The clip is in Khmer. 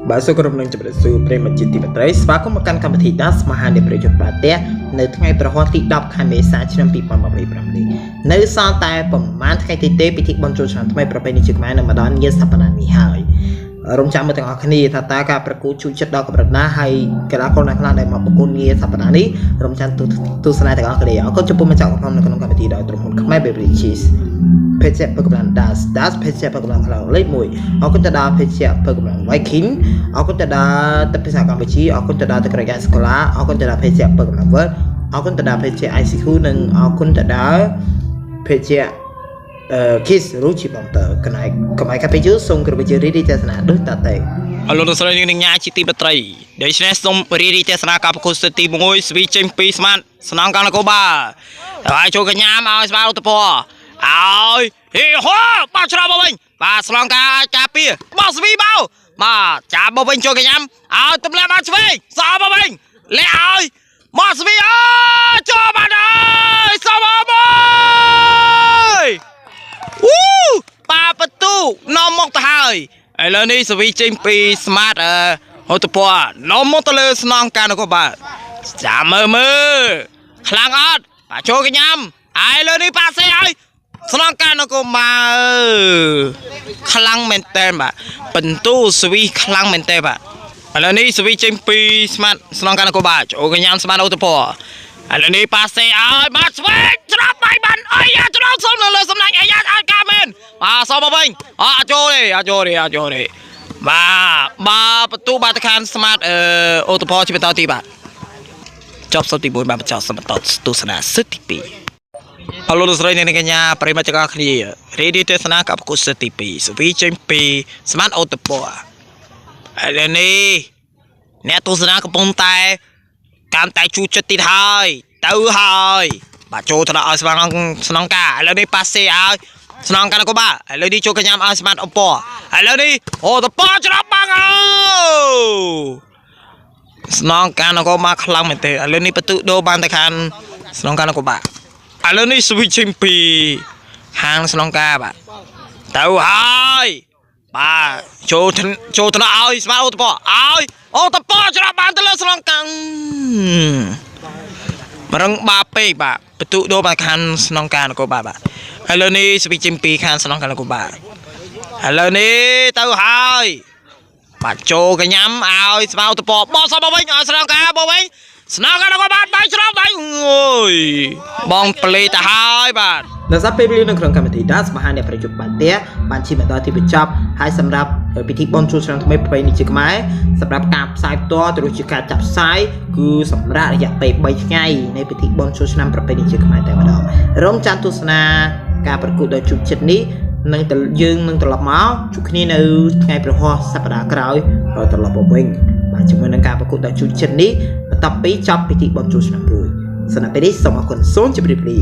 bà sốក្រុមនឹងជម្រាបសួរប្រិយមិត្តជាទីមេត្រីស្វាគមន៍មកកាន់កម្មវិធីដាសមហានិប្រយុទ្ធបាទទេនៅថ្ងៃប្រហ័សទី10ខែមេសាឆ្នាំ2025នេះនៅសល់តែប្រហែលថ្ងៃទីទេពិធីបុណ្យចូលឆ្នាំថ្មីប្រពៃណីជាខ្មែរនៅម្ដងងារសប្តាហ៍នេះហើយរំចាំមើលទាំងអស់គ្នាថាតើការប្រកួតជួយចិត្តដល់កម្រិតណាហើយកីឡាករណាខ្លះដែលមកប្រកួតងារសប្តាហ៍នេះរំចាំទស្សនាទាំងអស់គ្នាអរគុណចំពោះម្ចាស់ក្រុមនៅក្នុងកម្មវិធីដោយក្រុមហ៊ុនខ្មែរ Beverages ភេទជ្ជៈប្រកបឡើង Das ភេទជ្ជៈប្រកបឡើងលេខ1អរគុណទៅដល់ភេទជ្ជៈប្រកបឡើង Viking អរគុណទៅដល់ទឹកភាសាកម្ពុជាអរគុណទៅដល់ទឹកក្រែកស្កូឡាអរគុណទៅដល់ភេទជ្ជៈប្រកបឡើង World អរគុណទៅដល់ភេទជ្ជៈ ICQ និងអរគុណទៅដល់ភេទជ្ជៈKiss រូជីបងតើកណៃកំឯកាពីជូសូមគ្រប់វិជារីទស្សនាដូចតទៅអរលោកស្រីនិងញ៉ាជាទីបត្រីដូច្នេះសូមរីទស្សនាការប្រកួតទី1ស្វីចេញពីស្មាតស្នងកាំងនគរបាលហើយចូលកញ្ញាមកឲ្យស្មាតឧត្តពរឲ្យហេហូបោះច្រកមកវិញបាទស្នងការពារបោះស្វីបោបាទចាប់មកវិញចូលកញ្ញាឲ្យទម្លាក់មកឆ្វេងសោមកវិញលាក់ឲ្យមកស្វីអើចូលបាត់ហើយសោមកប៉ាបន្ទូនាំមកទៅហើយឥឡូវនេះសវីចេញពីស្មាតហូតពណ៌នាំមកទៅលើស្នងការនគរបាលចាំមើលខ្លាំងអត់បាទចូលកញ្ញាឥឡូវនេះប៉ាសេឲ្យស្នងការនគរបាលខ្លាំងមែនតើបាទបន្ទូសវីខ្លាំងមែនតើបាទឥឡូវនេះសវីចេញពីស្មាតស្នងការនគរបាលចូលកញ្ញាស្មាតហូតពណ៌ឥឡូវនេះប៉ាសេឲ្យបាទស្វេច្រាប់បាយបានអីច្រោតសុំនៅលើសំណាញ់អីឲ្យកាមែនបាទសោមកវិញអត់ចូលទេបាទបន្ទូបាទទៅខាងស្មាតអូតផលជាបន្តទីបាទចប់សុទ្ធទី1បាទបញ្ចប់សម្បត្តិទស្សនាសិទ្ធទី2អរលោកស្រីនិងកញ្ញាប្រិមត្តទាំងអស់គ្នារីឌីទស្សនាกับប្រកួតសិទ្ធទី2សវីចេញពីស្មាតអូតផលឥឡូវនេះអ្នកទស្សនាកំពុងតែកាន់តែជួចិត្តទៀតហើយទៅហើយបាទចូលទៅដល់ឲ្យស្នងការឥឡូវនេះប៉ាសេឲ្យស្នងការនគរបាលឥឡូវនេះចូលកញ្ញាឲ្យស្មាតអូពឥឡូវនេះអូតពច្រាប់បាំងអូស្នងការនគរបាលខ្លាំងមែនទេឥឡូវនេះបន្ទូដូរបានទៅខាងស្នងការនគរបាលឥឡូវនេះស្វីចេញពីខាងស្នងការបាទទៅហើយបាទចូលទៅឲ្យស្មាតអូតពឲ្យអូតពច្រាប់បានទៅលើស្នងការរឹងបាពេកបាទបន្ទូដូរមកខាងស្នងការនគរបាលបាទឥឡូវនេះស្វីចេញពីខាងស្នងការនគរបាលឥឡូវនេះទៅហើយបាទចូលកញ្ញាឲ្យស្មៅតពបោះសមកវិញឲ្យស្នងការមកវិញស្នងការនគរបាលដៃច្រោបដៃអូយបងប្លេទៅហើយបាទនៅសាពេលវេលានៅក្នុងកម្មវិធីដាសមហាអ្នកប្រយុទ្ធបាទទេបានឈានមកដល់ទីបញ្ចប់ហើយសម្រាប់ពិធីបុណ្យចូលឆ្នាំថ្មីប្រពៃណីជាខ្មែរសម្រាប់ការផ្សាយផ្ទាល់ទៅជាការចាប់ផ្សាយគឺសម្រាប់រយៈពេល3ថ្ងៃនៃពិធីបុណ្យចូលឆ្នាំប្រពៃណីជាខ្មែរតែម្ដងរំចាំទស្សនាការប្រកួតដ៏ជក់ចិត្តនេះនឹងយើងនឹងត្រឡប់មកជួបគ្នានៅថ្ងៃប្រហ័សសប្តាហ៍ក្រោយត្រឡប់មកវិញបាទជាមួយនឹងការប្រកួតដ៏ជក់ចិត្តនេះបន្ទាប់ពីចប់ពិធីបុណ្យចូលឆ្នាំរួចសម្រាប់ពេលនេះសូមអរគុណសូមជម្រាបលា